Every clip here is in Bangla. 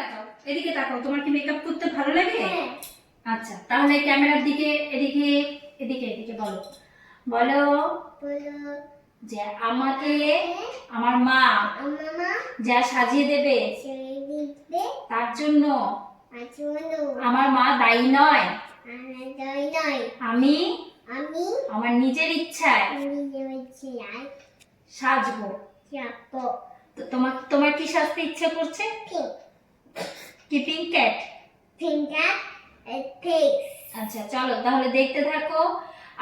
তাকাও, এদিকে তাকাও। তোমার কি মেকআপ করতে ভালো লাগে? আচ্ছা, তাহলে ক্যামেরার দিকে এদিকে এদিকে এদিকে বলো। বলো যে আমাকে আমার মা যা সাজিয়ে দেবে তার জন্য আমার মা দায়ী নয়। আমি আমার নিজের ইচ্ছায় সাজবো। তো তোমার কি সাজতে ইচ্ছা করছে? কি পিঙ্ক ক্যাট? আচ্ছা চলো তাহলে দেখতে থাকো।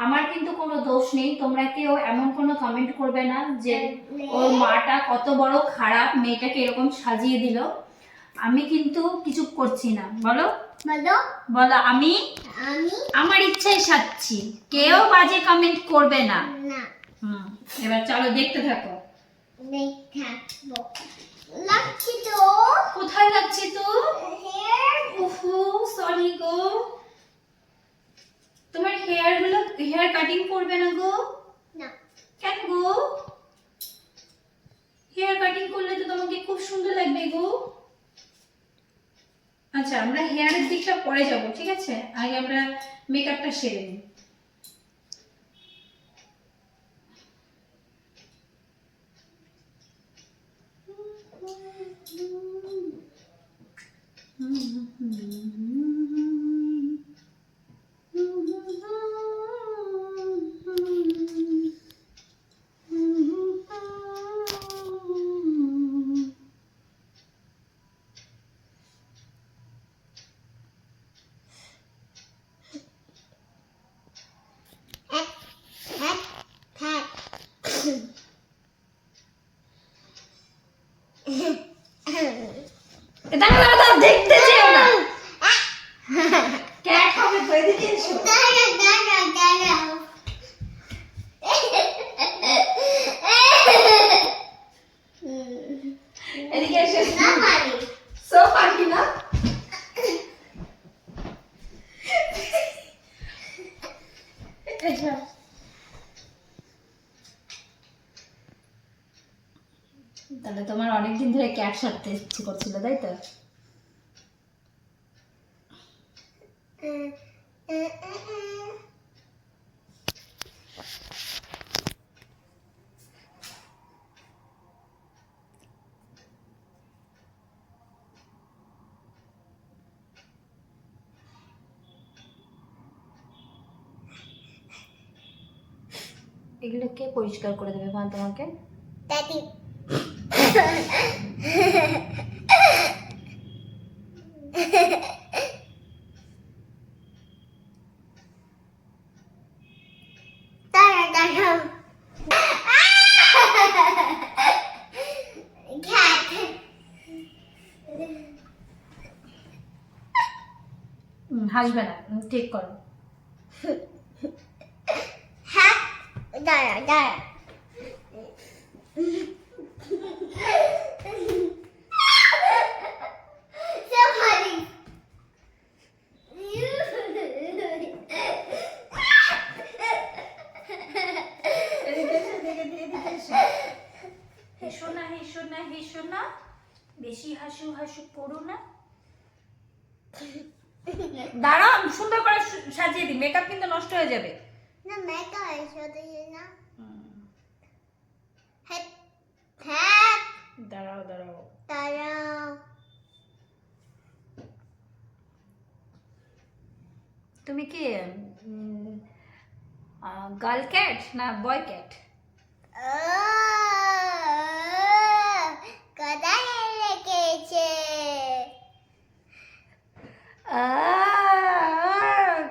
আমার কিন্তু কোনো দোষ নেই, তোমরা কেউ এমন কোনো কমেন্ট করবে না যে ওর মাটা কত বড় খারাপ, মেয়েটাকে এরকম সাজিয়ে দিল। আমি কিন্তু কিছু করছি না। বলো বলো আমি আমার ইচ্ছায় সাজছি, কেউ বাজে কমেন্ট করবে না। এবার চলো দেখতে থাকো। কোথায় যাচ্ছি তো? ওহো সরি গো, তোমার হেয়ার কাটিং করবে না গো? কেন গো? হেয়ার কাটিং করলে তো তোমাকে খুব সুন্দর লাগবে গো। আচ্ছা আমরা হেয়ারের দিকটা পরে যাব, ঠিক আছে? আগে আমরা মেকআপটা সেরে নিই। দেখতে চেও না, ক্যাট হবে তো। এদিকে এসো। এদিকে এসো। সো ফানি না? তাহলে তোমার অনেকদিন ধরে ক্যাট সারতে ইচ্ছে করছিল, তাই তো? এগুলো কে পরিষ্কার করে দেবে মা তোমাকে? দাদি। হাসবে না, ঠিক করো। দাঁড়া হেসো না, বেশি হাসু করো না। দাঁড়াও সুন্দর করে সাজিয়ে দিই, মেকআপ কিন্তু নষ্ট হয়ে যাবে। না মেকআপ সাজিয়ে না। দাঁড়াও তুমি কি গার্ল ক্যাট না বয় ক্যাট? কোথায় রেখেছে?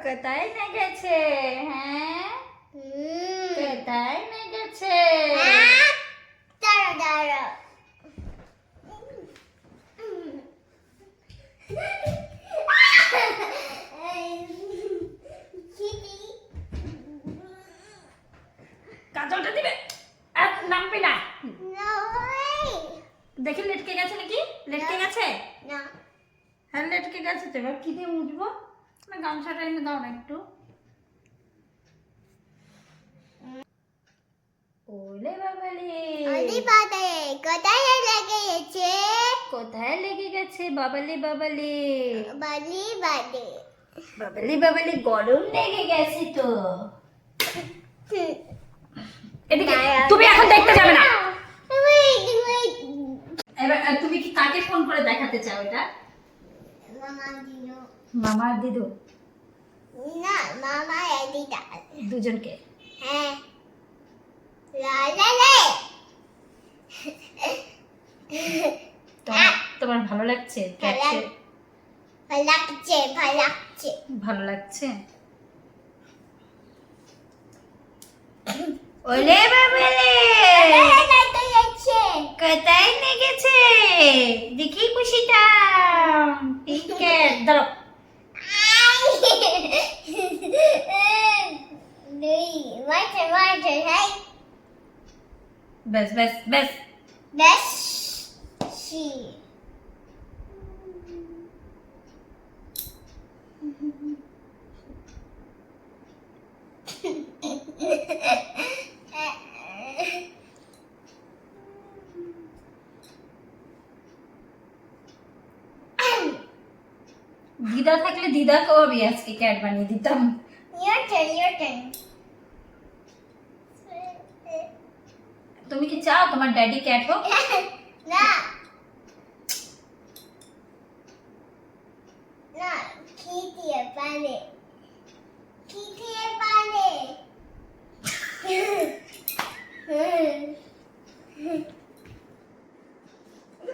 কোথায় রেখেছে? হ্যাঁ কোথায় রেখেছে? দাঁড়া কাজলটা দিবে, নামবে না। দেখি লেটকে গেছে নাকি? লেটকে গেছে না? হ্যাঁ লেটকে গেছে তো। এবার কি দিয়ে মুছবো? না গামছাটা এনে দাও না একটু। ওলে বাবালে, কোথায় লেগেছে? কোথায় লেগে গেছে বাবালে বাবালে বালি বালি বাবালে বাবালে গরম লেগে গেছে তো। এদিকে তুমি এখন দেখতে যাবে না। এবার তুমি কি কাকে ফোন করে দেখাতে চাও এটা? মামা দিনো মামা আর দিদু না মামা দিদা দুজনকে? হ্যাঁ লা লা লা তোমার ভালো লাগছে? ভালো লাগছে ভালো লাগছে ভালো লাগছে। ওলে বাবালে কোথায় লেগেছে দেখি খুশিটা। ঠিক আছে দাঁড়াও। ব্যাস ব্যাস ব্যাস ব্যাস সি দিদা থাকলে দিদাকেও আমি আজকে ক্যাট বানিয়ে দিতাম। Your turn. তুমি কি চাও তোমার ড্যাডি ক্যাট হোক? না না কি দিয়ে পারে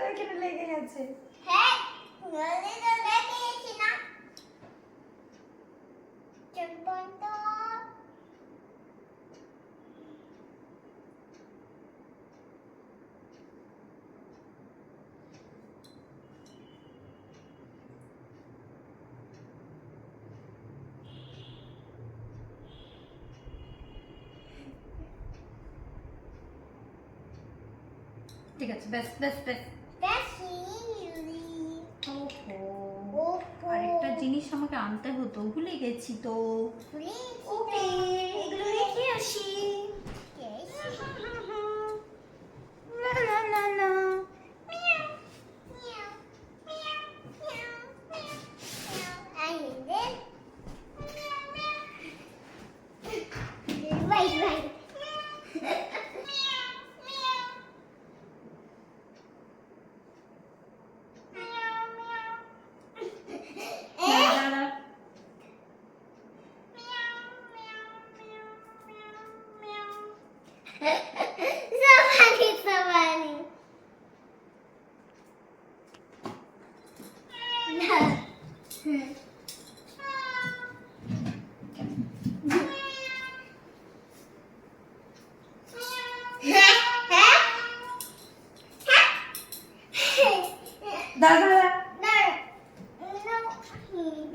এখানে লেগে গেছে। হ্যাঁ নলে তো দেখেছি না চম্পন্ত ঠিক আছে ব্যাস ব্যাস ব্যাস। ওহো আরেকটা জিনিস আমাকে আনতে হতো, ভুলে গেছি তো। ওকে এগুলো রেখে আসি। লা লা লা লা। দাঁড়া। দাঁড়া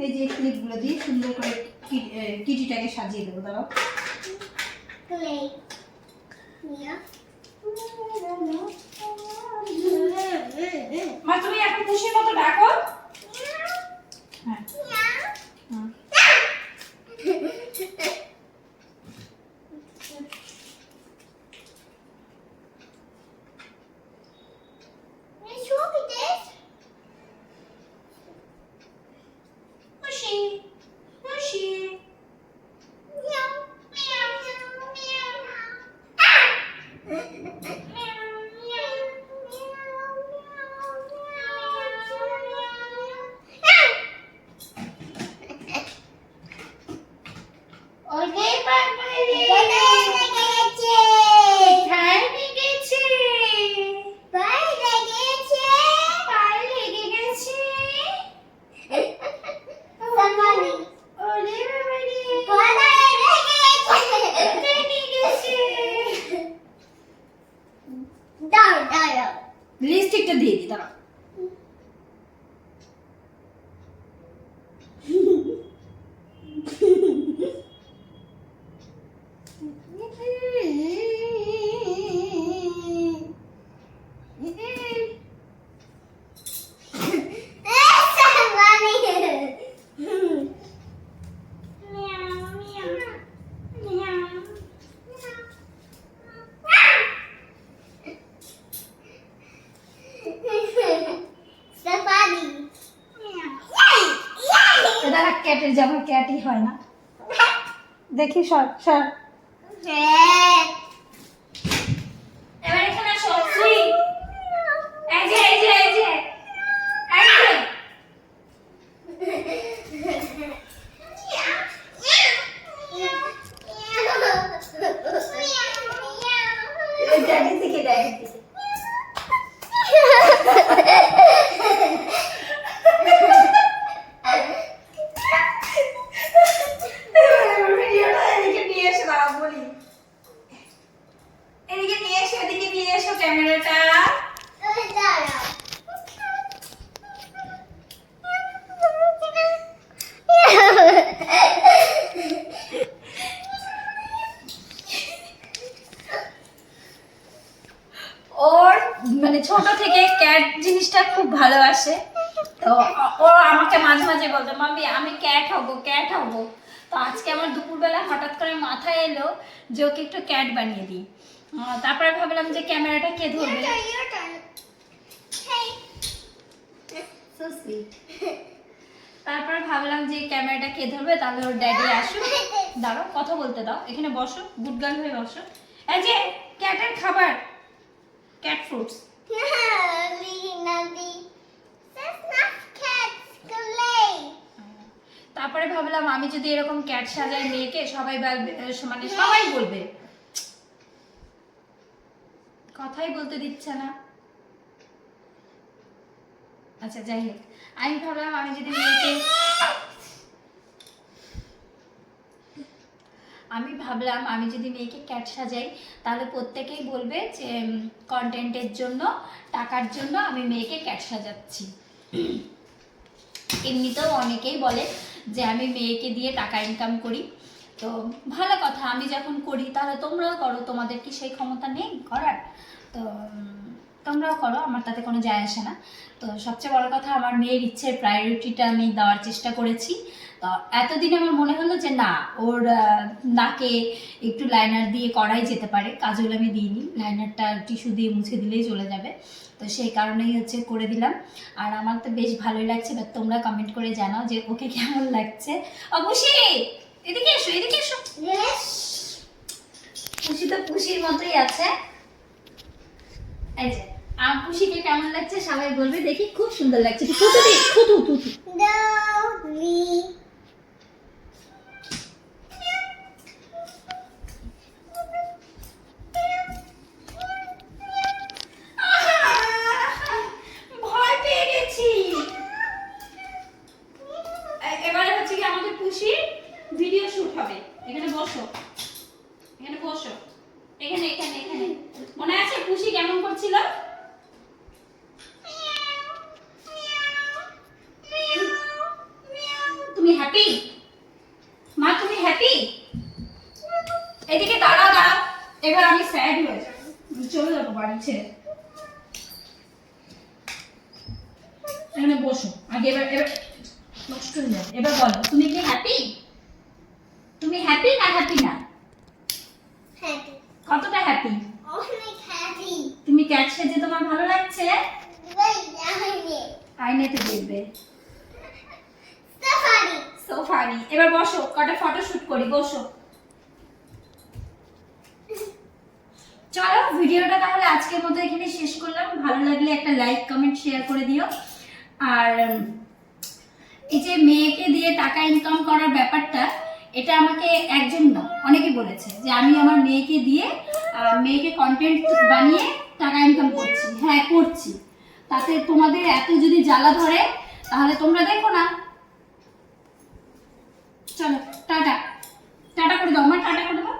এই যে ক্লিপগুলো দিয়ে সুন্দর করে কিটিটাকে সাজিয়ে দেবো। দাঁড়াও। মা তুমি এখন খুশির মতো ডাকো। হ্যাঁ খুশি খুশি। লিপস্টিকটা দিয়ে দিই দাঁড়া। ক্যাটের জামা ক্যাটই হয় না। দেখি সর সর। এবার এখানে আসো শ্রী। এই যে এই যে এই যে এই যে ড্যাডি থেকে ড্যাডি থেকে এদিকে নিয়ে এসো দাঁড়াও বলি। এদিকে নিয়ে এসো, এদিকে নিয়ে এসো ক্যামেরাটা। ওর মানে ছোট থেকে ক্যাট জিনিসটা খুব ভালোবাসে। তো ও আমাকে মাঝে মাঝে বলতো মাম্মি আমি ক্যাট হব ক্যাট হব। তো আজকে আমার দুপুরবেলা হঠাৎ করে মাথায় এলো যে ওকে একটু ক্যাট বানিয়ে দিই। তারপরে ভাবলাম যে ক্যামেরাটা কে ধরবে। So sweet. তারপরে ভাবলাম যে ক্যামেরাটা কে ধরবে, তাহলে ওর ড্যাডি আসুক। দাঁড়াও কথা বলতে দাও, এখানে বসো, গুড গার্ল হয়ে বসো। এই যে ক্যাটের খাবার, ক্যাট ফ্রুটস। তারপরে ভাবলাম আমি যদি এরকম ক্যাট সাজাই মেয়েকে, সবাই মানে সবাই বলবে। কথাই বলতে দিচ্ছে না। আচ্ছা যাই হোক, আমি ভাবলাম আমি যদি মেয়েকে ক্যাট সাজাই, তাহলে প্রত্যেকেই বলবে যে কন্টেন্টের জন্য, টাকার জন্য আমি মেয়েকে ক্যাট সাজাচ্ছি। এমনিতেও অনেকেই বলে যে আমি মেয়েকে দিয়ে টাকা ইনকাম করি। তো ভালো কথা, আমি যখন করি তাহলে তোমরাও করো, তোমাদের কি সেই ক্ষমতা নেই করার? তো তোমরাও করো, আমার তাতে কোনো যায় আসে না। তো সবচেয়ে বড় কথা, আমার মেয়ের ইচ্ছের প্রায়োরিটিটা আমি দেওয়ার চেষ্টা করেছি। তো এতদিন আমার মনে হলো যে না, ওর নাকে একটু লাইনার দিয়ে করাই যেতে পারে, কাজল আমি দিইনি, লাইনারটা টিস্যু দিয়ে মুছে দিলেই চলে যাবে। তো সেই কারণেই হচ্ছে করে দিলাম। আর আমার তো বেশ ভালোই লাগছে, বাট তোমরা কমেন্ট করে জানাও যে ওকে কেমন লাগছে। অবশ্যই এদিকে এসো, এদিকে এসো। খুশি তো খুশির মতোই আছে। এই যে আমার খুশিকে কেমন লাগছে সবাই বলবে। দেখি খুব সুন্দর লাগছে। থুতু দি, থুতু থুতু। ভয় পেয়ে গেছি। এবারে হচ্ছে কি আমাদের খুশি ভিডিও শুট হবে। এখানে বসো, এখানে বসো, এখানে এখানে এখানে। মনে আছে খুশি কেমন করছিল? তুমি হ্যাপি মা? তুমি হ্যাপি? এদিকে দাঁড়াও দাঁড়াও, এবার আমি স্যাড হয়ে যাব, চলে যাবো বাড়ি ছেড়ে। এখানে বসো আগে, এবার এবার নষ্ট হয়ে যাবে। এবার বলো তুমি কি হ্যাপি? তুমি হ্যাপি না হ্যাপি না? কতটা হ্যাপি? তুমি ক্যাট সেজে তোমার ভালো লাগছে? আয়নাতে দেখবে। So funny. এবার বসো, কটা ফটো শুট করি, বসো। চলো ভিডিওটা তাহলে আজকের মতো এখানে শেষ করলাম। ভালো লাগলে একটা লাইক কমেন্ট শেয়ার করে দিও। আর এই যে মেয়েকে দিয়ে টাকা ইনকাম করার ব্যাপারটা, এটা আমাকে একজন না অনেকে বলেছে যে আমি আমার মেয়েকে দিয়ে মেয়েকে কন্টেন্ট বানিয়ে টাকা ইনকাম করছি। হ্যাঁ করছি, তাতে তোমাদের এত যদি জ্বালা ধরে তাহলে তোমরা দেখো না। চলো টাটা, টাটা করে দাও মা, টাটা করে দাও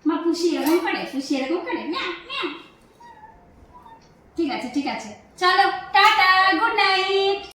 মা। খুশি এরকম করে, খুশি এরকম করে না। ঠিক আছে ঠিক আছে, চলো টাটা, গুড নাইট।